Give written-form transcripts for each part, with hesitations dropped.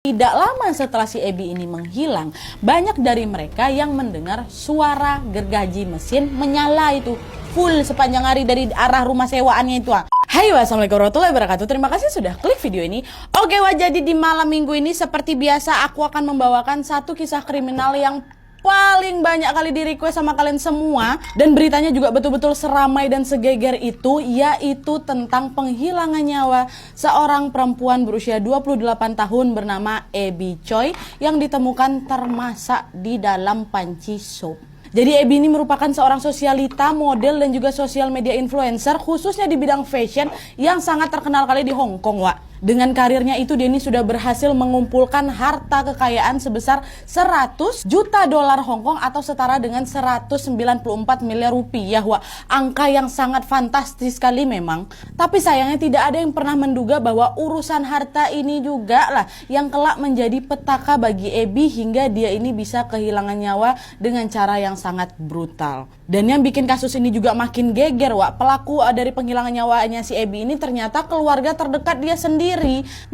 Tidak lama setelah si Ebi ini menghilang, banyak dari mereka yang mendengar suara gergaji mesin menyala itu full sepanjang hari dari arah rumah sewaannya itu. Hai, wassalamualaikum warahmatullahi wabarakatuh. Terima kasih sudah klik video ini. Oke, jadi di malam minggu ini seperti biasa aku akan membawakan satu kisah kriminal yang paling banyak kali di request sama kalian semua, dan beritanya juga betul-betul seramai dan segeger itu, yaitu tentang penghilangan nyawa seorang perempuan berusia 28 tahun bernama Ebi Choi yang ditemukan termasak di dalam panci sup. Jadi Ebi ini merupakan seorang sosialita, model, dan juga sosial media influencer, khususnya di bidang fashion yang sangat terkenal kali di Hong Kong, Wak. Dengan karirnya itu, dia ini sudah berhasil mengumpulkan harta kekayaan sebesar 100 juta dolar Hong Kong atau setara dengan 194 miliar rupiah. Wah, angka yang sangat fantastis sekali memang. Tapi sayangnya tidak ada yang pernah menduga bahwa urusan harta ini juga lah yang kelak menjadi petaka bagi Ebi hingga dia ini bisa kehilangan nyawa dengan cara yang sangat brutal. Dan yang bikin kasus ini juga makin geger, Wak, pelaku dari penghilangan nyawanya si Ebi ini ternyata keluarga terdekat dia sendiri.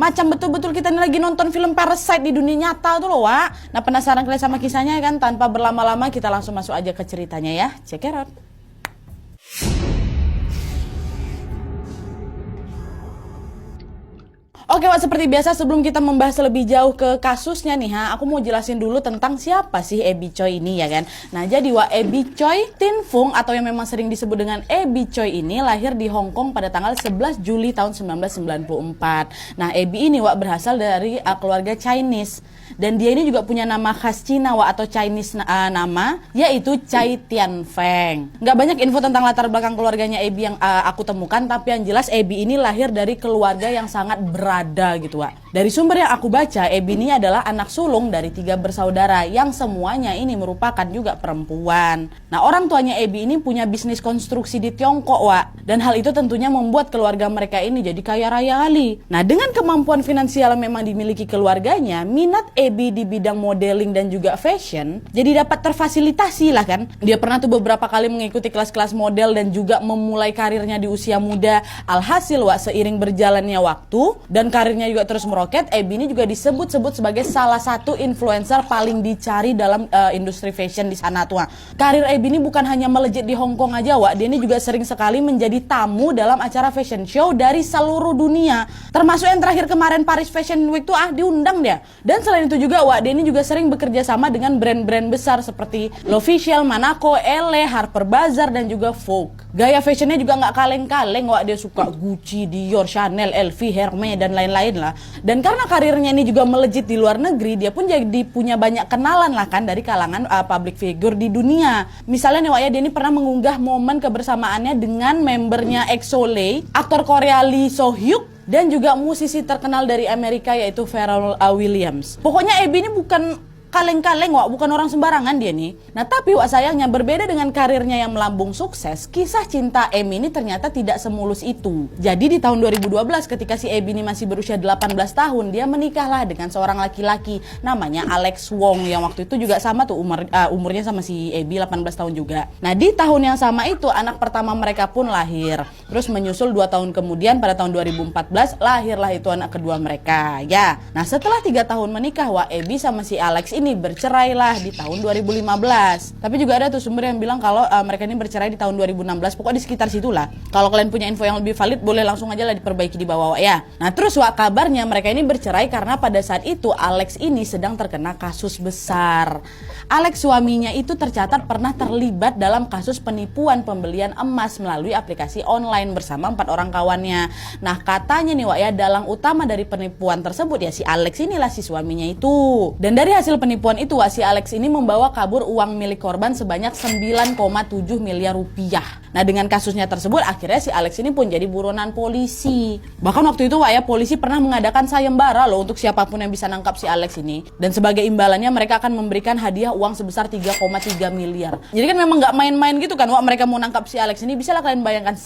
Macam betul-betul kita ini lagi nonton film Parasite di dunia nyata tuh loh, Wak. Nah, penasaran kalian sama kisahnya kan? Tanpa berlama-lama kita langsung masuk aja ke ceritanya ya. Check it out. Oke, Wak, seperti biasa sebelum kita membahas lebih jauh ke kasusnya nih, aku mau jelasin dulu tentang siapa sih Ebi Choi ini ya kan. Nah, jadi Wak, Ebi Choi Tin Fung atau yang memang sering disebut dengan Ebi Choi ini lahir di Hong Kong pada tanggal 11 Juli tahun 1994. Nah, Ebi ini, Wak, berasal dari keluarga Chinese. Dan dia ini juga punya nama khas Cina, Wak, atau Chinese nama, yaitu Chai Tian Feng. Nggak banyak info tentang latar belakang keluarganya Ebi yang aku temukan, tapi yang jelas Ebi ini lahir dari keluarga yang sangat berada gitu, Wak. Dari sumber yang aku baca, Ebi ini adalah anak sulung dari 3 bersaudara yang semuanya ini merupakan juga perempuan. Nah, orang tuanya Ebi ini punya bisnis konstruksi di Tiongkok, Wak. Dan hal itu tentunya membuat keluarga mereka ini jadi kaya raya kali. Nah, dengan kemampuan finansial yang memang dimiliki keluarganya, minat Ebi di bidang modeling dan juga fashion jadi dapat terfasilitasi lah kan. Dia pernah tuh beberapa kali mengikuti kelas-kelas model dan juga memulai karirnya di usia muda. Alhasil, Wak, seiring berjalannya waktu dan karirnya juga terus meroket, Ebi ini juga disebut-sebut sebagai salah satu influencer paling dicari dalam industri fashion di sana tuh, Wak. Karir Ebi ini bukan hanya melejit di Hong Kong aja, Wak. Dia ini juga sering sekali menjadi tamu dalam acara fashion show dari seluruh dunia. Termasuk yang terakhir kemarin Paris Fashion Week tuh diundang dia. Dan selain itu juga, Wak, dia ini juga sering bekerja sama dengan brand-brand besar seperti L'Official, Monaco, Elle, Harper Bazaar, dan juga Vogue. Gaya fashionnya juga nggak kaleng-kaleng, Wak. Dia suka Gucci, Dior, Chanel, LV, Hermes, dan lain-lain lah. Dan karena karirnya ini juga melejit di luar negeri, dia pun jadi punya banyak kenalan lah kan dari kalangan public figure di dunia. Misalnya nih, Wak, ya, dia ini pernah mengunggah momen kebersamaannya dengan membernya EXO-L, aktor Korea Lee So Hyuk, dan juga musisi terkenal dari Amerika yaitu Pharrell Williams. Pokoknya Ebi ini bukan kaleng-kaleng, Wak, bukan orang sembarangan dia nih. Nah, tapi, Wak, sayangnya berbeda dengan karirnya yang melambung sukses, kisah cinta Ebi ini ternyata tidak semulus itu. Jadi di tahun 2012 ketika si Ebi ini masih berusia 18 tahun, dia menikahlah dengan seorang laki-laki namanya Alex Wong yang waktu itu juga sama tuh umurnya sama si Ebi, 18 tahun juga. Nah, di tahun yang sama itu anak pertama mereka pun lahir. Terus menyusul 2 tahun kemudian pada tahun 2014 lahirlah itu anak kedua mereka. Ya. Nah, setelah 3 tahun menikah, Wak, Ebi sama si Alex ini bercerai lah di tahun 2015. Tapi juga ada tuh sumber yang bilang kalau mereka ini bercerai di tahun 2016. Pokoknya di sekitar situlah. Kalau kalian punya info yang lebih valid, boleh langsung aja lah diperbaiki di bawah, Wak, ya. Nah, terus, Wak, kabarnya mereka ini bercerai karena pada saat itu Alex ini sedang terkena kasus besar. Alex, suaminya itu tercatat pernah terlibat dalam kasus penipuan pembelian emas melalui aplikasi online bersama 4 orang kawannya. Nah, katanya nih, Wak, ya, dalang utama dari penipuan tersebut ya si Alex inilah si suaminya itu. Dan dari hasil penipuan itu, Wak, si Alex ini membawa kabur uang milik korban sebanyak 9,7 miliar rupiah. Nah, dengan kasusnya tersebut akhirnya si Alex ini pun jadi buronan polisi. Bahkan waktu itu, Wak, ya, polisi pernah mengadakan sayembara loh untuk siapapun yang bisa nangkap si Alex ini. Dan sebagai imbalannya mereka akan memberikan hadiah uang sebesar 3,3 miliar. Jadi kan memang nggak main-main gitu kan, Wak, mereka mau nangkap si Alex ini. Bisa lah kalian bayangkan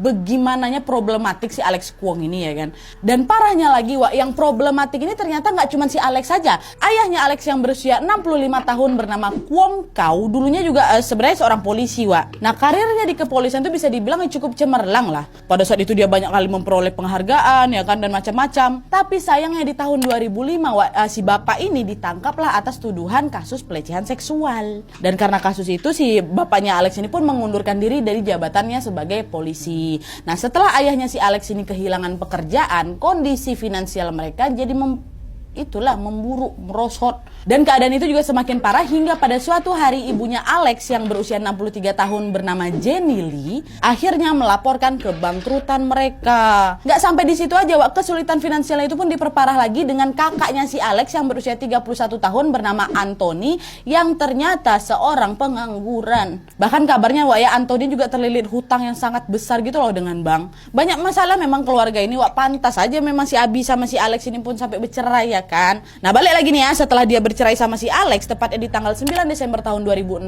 Bagaimananya problematik si Alex Kwong ini ya kan. Dan parahnya lagi Wak, yang problematik ini ternyata nggak cuma si Alex saja. Ayahnya Alex yang berusia 65 tahun bernama Kwong Kau dulunya juga sebenarnya seorang polisi Wak. Nah karirnya di kepolisian itu bisa dibilang cukup cemerlang lah. Pada saat itu dia banyak kali memperoleh penghargaan ya kan dan macam-macam. Tapi sayangnya di tahun 2005 Wak, si bapak ini ditangkaplah atas tuduhan kasus pelecehan seksual. Dan karena kasus itu si bapaknya Alex ini pun mengundurkan diri dari jabatannya sebagai polisi. Nah setelah ayahnya si Alex ini kehilangan pekerjaan, kondisi finansial mereka jadi memburuk, merosot. Dan keadaan itu juga semakin parah hingga pada suatu hari ibunya Alex yang berusia 63 tahun bernama Jenny Lee akhirnya melaporkan kebangkrutan mereka. Nggak sampai di situ aja Wak, kesulitan finansial itu pun diperparah lagi dengan kakaknya si Alex yang berusia 31 tahun bernama Anthony yang ternyata seorang pengangguran. Bahkan kabarnya Wak ya, Anthony juga terlilit hutang yang sangat besar gitu loh dengan bank. Banyak masalah memang keluarga ini Wak, pantas aja memang si Abi sama si Alex ini pun sampai bercerai ya kan. Nah balik lagi nih ya, setelah dia bercerai sama si Alex tepatnya di tanggal 9 Desember tahun 2016,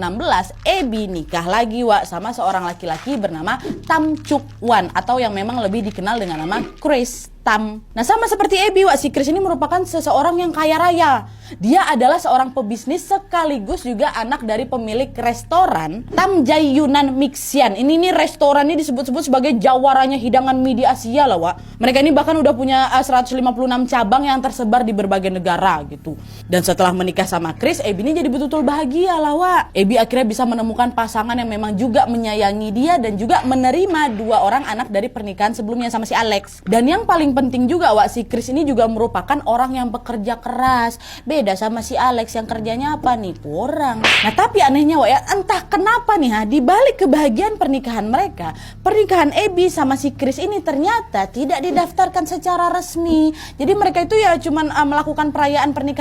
Abby nikah lagi Wak sama seorang laki-laki bernama Tam Chuk Wan atau yang memang lebih dikenal dengan nama Chris Tam. Nah sama seperti Abby Wak, si Chris ini merupakan seseorang yang kaya raya. Dia adalah seorang pebisnis sekaligus juga anak dari pemilik restoran Tam Jai Yunan Mixian. Ini nih restorannya disebut-sebut sebagai jawaranya hidangan mie di Asia lah Wak. Mereka ini bahkan udah punya 156 cabang yang tersebar di berbagai negara gitu. Dan setelah menikah sama Chris, Abby ini jadi betul-betul bahagia lah Wak. Abby akhirnya bisa menemukan pasangan yang memang juga menyayangi dia dan juga menerima 2 orang anak dari pernikahan sebelumnya sama si Alex. Dan yang paling penting juga Wak, si Chris ini juga merupakan orang yang bekerja keras. Beda sama si Alex yang kerjanya apa nih? Kurang. Nah tapi anehnya Wak ya, entah kenapa nih di balik kebahagiaan pernikahan mereka, pernikahan Abby sama si Chris ini ternyata tidak didaftarkan secara resmi. Jadi mereka itu ya cuman melakukan perayaan pernikahan